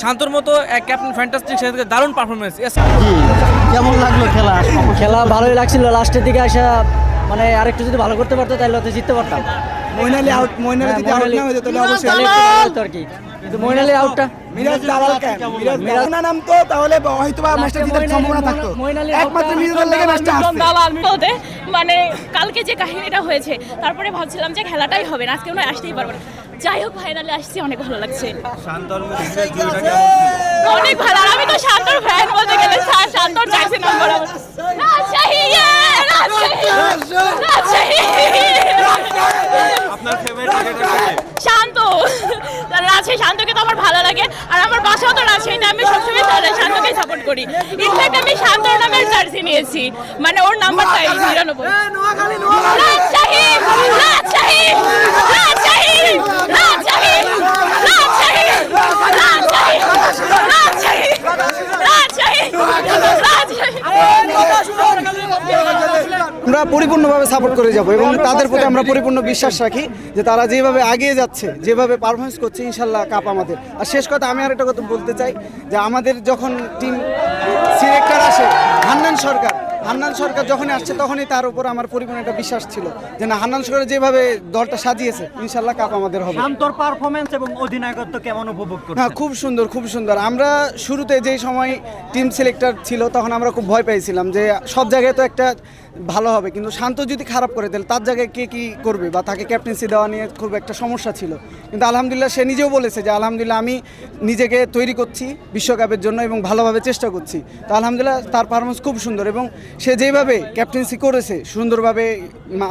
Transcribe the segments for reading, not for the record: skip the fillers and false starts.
শান্তর মতো এক ক্যাপ্টেন ফ্যান্টাস্টিক সেদিকে দারুণ পারফরমেন্স। কেমন লাগলো খেলা? খেলা ভালোই লাগছিল, লাস্টের দিকে আসা মানে আরেকটু যদি ভালো করতে পারতো তাহলে হয়তো জিততে পারতাম। মইনালি আউট, মইনালি যদি আউট না হতো তাহলে অবশ্যই তাহলে একটু ভালো হতো আর কি, কিন্তু মইনালি আউটটা মিরাজ দালাল কেন মিরাজ না নামতো তাহলে হয়তোবা ম্যাচটা জেতার সম্ভাবনা থাকতো। একমাত্র মিরাজের লেগে ম্যাচটা আসছে। দালাল বলতে মানে কালকে যে কাহিনীটা হয়েছে তারপরে ভাবছিলাম যে খেলাটাই হবে না, আজকে মনে হয় আসতেই পারবো না। যাই হোক ফাইনালে আসছি, অনেক ভালো লাগছে, অনেক ভালো। আর আমি তো শান্তর ফ্যান বলতে গেলে, শান্তর জার্সি নম্বর আমার রাজশাহী, রাজশাহী। আপনার ফেভারিট ক্রিকেটার শান্ত, রাজশাহী, শান্তকে তো আমার ভালো লাগে। আর আমার বাসাও তো রাজশাহীতে, আমি সবসময় শান্তকেই সাপোর্ট করি। ইনফ্যাক্ট আমি শান্তর নামের জার্সি নিয়েছি, মানে ওর নাম্বারটাই ৯৯। রাজশাহী, রাজশাহী, রাজশাহী, রাজশাহী, রাজশাহী, রাজশাহী, রাজশাহী, রাজশাহী, রাজশাহী। আমরা পরিপূর্ণভাবে সাপোর্ট করে যাব এবং তাদের প্রতি আমরা পরিপূর্ণ বিশ্বাস রাখি যে তারা যেভাবে এগিয়ে যাচ্ছে, যেভাবে পারফরমেন্স করছে, ইনশাল্লাহ কাপ আমাদের। আর শেষ কথা আমি আরেকটা কথা বলতে চাই যে আমাদের যখন টিম সিলেক্টর আসে হান্নান সরকার যখনই আসছে তখনই তার উপর আমার পরিপূর্ণ একটা বিশ্বাস ছিল যে না, হান্নান সরকার যেভাবে দলটা সাজিয়েছে ইনশাল্লাহ কাপ আমাদের হবে। শান্তর পারফরম্যান্স এবং অধিনায়কত্ব কেমন উপভোগ করছেন? হ্যাঁ, খুব সুন্দর, খুব সুন্দর। আমরা শুরুতে যেই সময় টিম সিলেক্টর ছিল তখন আমরা খুব ভয় পেয়েছিলাম যে সব জায়গায় তো একটা ভালো হবে, কিন্তু শান্ত যদি খারাপ করে তাহলে তার জায়গায় কে কী করবে বা তাকে ক্যাপ্টেন্সি দেওয়া নিয়ে খুব একটা সমস্যা ছিল। কিন্তু আলহামদুলিল্লাহ সে নিজেও বলেছে যে আলহামদুলিল্লাহ আমি নিজেকে তৈরি করছি বিশ্বকাপের জন্য এবং ভালোভাবে চেষ্টা করছি। তো আলহামদুলিল্লাহ তার পারফরমেন্স খুব সুন্দর এবং সে যেভাবে ক্যাপ্টেন্সি করেছে সুন্দরভাবে,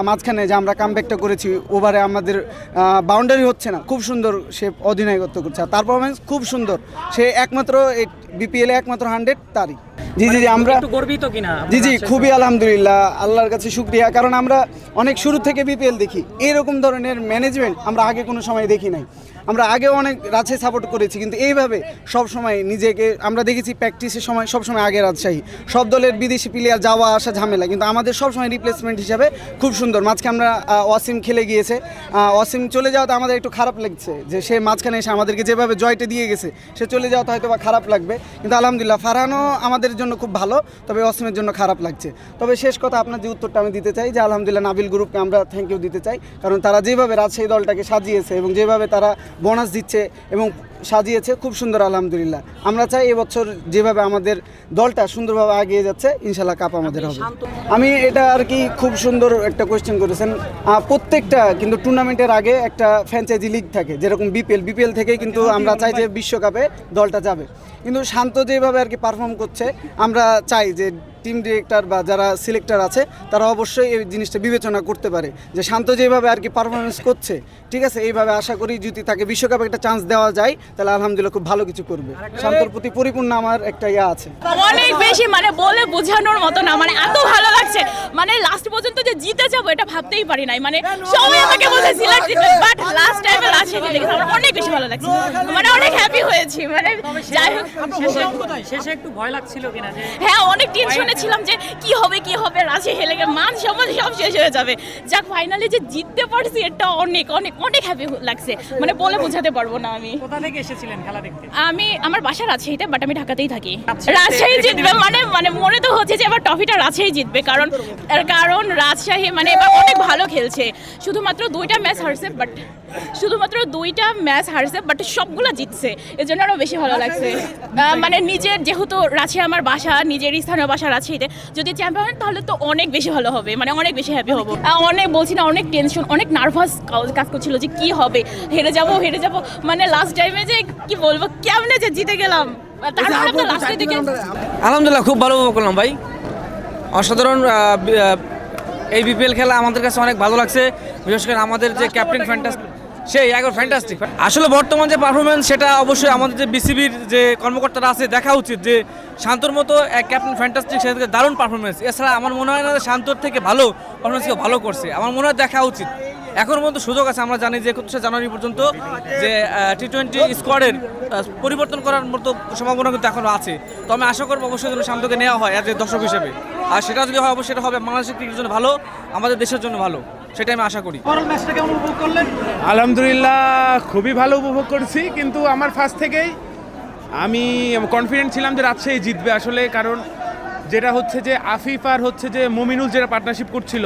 মাঝখানে যে আমরা কামব্যাকটা করেছি, ওভারে আমাদের বাউন্ডারি হচ্ছে না, খুব সুন্দর সে অধিনায়কত্ব করছে। আর তার পারফরমেন্স খুব সুন্দর, সে একমাত্র বিপিএলে একমাত্র 100 তারই। জি জি জি, আমরা একটু গর্বিত কিনা? জি খুবই আলহামদুলিল্লাহ, আল্লাহর কাছে শুকরিয়া। কারণ আমরা অনেক শুরু থেকে বিপিএল দেখি, এরকম ধরনের ম্যানেজমেন্ট আমরা আগে কোনো সময় দেখি নাই। আমরা আগেও অনেক রাজশাহী সাপোর্ট করেছি, কিন্তু এইভাবে সব সময় নিজেকে আমরা দেখেছি প্র্যাকটিসের সময় সব সময় আগে রাজশাহী। সব দলের বিদেশি প্লেয়ার যাওয়া আসা ঝামেলা, কিন্তু আমাদের সব সময় রিপ্লেসমেন্ট হিসাবে খুব সুন্দর। মাঝখানে আমরা ওয়াসিম খেলে গিয়েছে, ওয়াসিম চলে যাওয়াতে আমাদের একটু খারাপ লাগছে যে সে মাঝখানে এসে আমাদেরকে যেভাবে জয়টা দিয়ে গেছে, সে চলে যাওয়াতে হয়তো বা খারাপ লাগবে, কিন্তু আলহামদুলিল্লাহ ফারহানও আমাদের জন্য খুব ভালো, তবে ওয়াসিমের জন্য খারাপ লাগছে। তবে শেষ কথা আপনার যে উত্তরটা আমি দিতে চাই যে আলহামদুলিল্লাহ নাবিল গ্রুপকে আমরা থ্যাংক ইউ দিতে চাই, কারণ তারা যেভাবে রাজশাহী দলটাকে সাজিয়েছে এবং যেভাবে তারা বোনাস দিচ্ছে এবং সাজিয়েছে খুব সুন্দর। আলহামদুলিল্লাহ আমরা চাই এবছর যেভাবে আমাদের দলটা সুন্দরভাবে এগিয়ে যাচ্ছে ইনশাল্লাহ কাপ আমাদের হবে। আমি এটা আর কি খুব সুন্দর একটা কোয়েশ্চেন করেছেন। প্রত্যেকটা কিন্তু টুর্নামেন্টের আগে একটা ফ্র্যাঞ্চাইজি লিগ থাকে, যেরকম বিপিএল থেকেই কিন্তু আমরা চাই যে বিশ্বকাপে দলটা যাবে। কিন্তু শান্ত যেভাবে আর কি পারফর্ম করছে, আমরা চাই যে টিম ডিরেক্টর বা যারা সিলেক্টর আছে তারা অবশ্যই এই জিনিসটা বিবেচনা করতে পারে যে শান্ত যেভাবে আর কি পারফরমেন্স করছে, ঠিক আছে, এইভাবে আশা করি যদি তাকে বিশ্বকাপে একটা চান্স দেওয়া যায় তাহলে আলহামদুলিল্লাহ খুব ভালো কিছু করবে। শান্তর প্রতি পরিপূর্ণ আমার একটা ইয়া আছে, অনেক বেশি, মানে বলে বোঝানোর মতো না, মানে এত ভালো লাগছে। মানে লাস্ট পর্যন্ত যে জিতে যাবো এটা ভাবতেই পারি নাই, মানে সবাই আমাকে বলে সিলেক্ট জিতবে, বাট লাস্ট টাইমে রাজশাহী জিতে গেছে, আমার অনেক বেশি ভালো লাগছে, মানে অনেক হ্যাপি হয়েছি। মানে যাই হোক, শেষে একটু ভয় লাগছিল কিনা? হ্যাঁ, অনেক টেনশনে ছিলাম যে কি হবে রাজশাহী হেলে গেলে মান সম্মান সব শেষ হয়ে যাবে। যাক ফাইনালি যে জিততে পারছি এটা অনেক অনেক অনেক হ্যাপি লাগছে, মানে বলে বোঝাতে পারবো না। আমি কোথা থেকে এসেছিলেন খেলা দেখতে? আমার বাসা রাজশাহীতে, বাট আমি ঢাকাতেই থাকি। রাজশাহী জিতবে মানে মানে মনে তো হচ্ছে যে এবার ট্রফিটা রাজশাহী জিতবে, কারণ রাজশাহী মানে এবার অনেক ভালো খেলছে। শুধুমাত্র 2টা ম্যাচ হারছে, বাট সবগুলো জিতছে, এজন্য আরও বেশি ভালো লাগছে। মানে নিজের যেহেতু রাজশাহী আমার বাসা, নিজের স্থানীয় বাসা রাজশাহীতে, যদি চ্যাম্পিয়ন হয় তাহলে তো অনেক বেশি ভালো হবে, মানে অনেক বেশি হ্যাপি হবো। অনেক বলছি না, অনেক টেনশন, অনেক নার্ভাস কাজ করছিল যে কি হবে, হেরে যাব, মানে লাস্ট টাইমে যে কি বলবো, কেমনে যে জিতে গেলাম। তারপরে তো লাস্টের দিকে আলহামদুলিল্লাহ খুব ভালো উপভোগ করলাম ভাই, অসাধারণ। এই বিপিএল খেলা আমাদের কাছে অনেক ভালো লাগছে, বিশেষ করে আমাদের যে ক্যাপ্টেন সেই একবার ফ্যান্টাস্টিক। আসলে বর্তমান যে পারফরমেন্স সেটা অবশ্যই আমাদের যে বিসিবির যে কর্মকর্তারা আছে দেখা উচিত যে শান্তর মতো এক ক্যাপ্টেন ফ্যান্টাস্টিক সেদিকে দারুণ পারফরমেন্স। এছাড়া আমার মনে হয় না যে শান্তর থেকে ভালো পারফরমেন্স কেউ ভালো করছে, আমার মনে হয় দেখা উচিত। এখনও পর্যন্ত সুযোগ আছে, আমরা জানি যে 31 জানুয়ারি পর্যন্ত যে টি-20 স্কোয়াডের পরিবর্তন করার মতো সম্ভাবনা কিন্তু এখনও আছে। তো আমি আশা করবো অবশ্যই যেন শান্তকে নেওয়া হয় অ্যাজ এ দর্শক হিসেবে, আর সেটা যদি হয় অবশ্যই সেটা হবে বাংলাদেশের ক্রিকেটের জন্য ভালো, আমাদের দেশের জন্য ভালো, সেটাই আমি আশা করি। আলহামদুলিল্লাহ খুবই ভালো উপভোগ করছি, কিন্তু আমার ফার্স্ট থেকেই আমি কনফিডেন্ট ছিলাম যে রাজশাহী জিতবে আসলে, কারণ যেটা হচ্ছে যে আফিফ আর হচ্ছে যে মুমিনুল যেটা পার্টনারশিপ করছিল,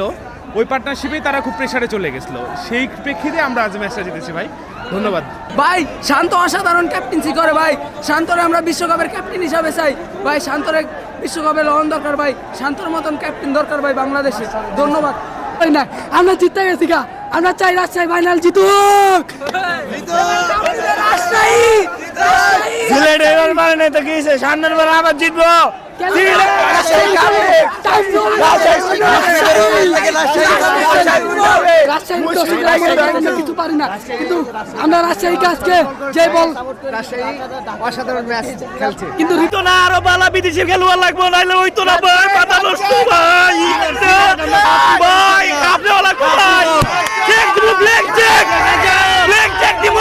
ওই পার্টনারশিপেই তারা খুব প্রেসারে চলে গেছিলো। সেই প্রেক্ষিতে আমরা আজ ম্যাচটা জিতেছি ভাই, ধন্যবাদ। ভাই শান্ত অসাধারণ ক্যাপ্টেন্সি করে ভাই, শান্তরে আমরা বিশ্বকাপের ক্যাপ্টেন হিসাবে চাই ভাই, শান্তরে বিশ্বকাপে লহন দরকার ভাই, শান্তর মতন ক্যাপ্টেন দরকার ভাই বাংলাদেশে। ধন্যবাদ। না আমরা জিততে গেছি গা, আমরা চাই রাজশাহী ফাইনাল জিতুক। রাজশাহী সিলেট এবার মানে নাই তো কি হইছে, সামনের বার আবার জিতবো। কিছু পারি না, কিন্তু আমরা রাজশাহীকে আজকে যে বল অসাধারণ ম্যাচ খেলছে। কিন্তু তো না আরো বালা বিদেশি খেলোয়াড় লাগবো, নাইলে ওই তো না ভাই, মাথা নষ্ট ভাই। ভাই আপনি লাগবো ভাই, চেক দিব, ব্ল্যাক চেক দিব।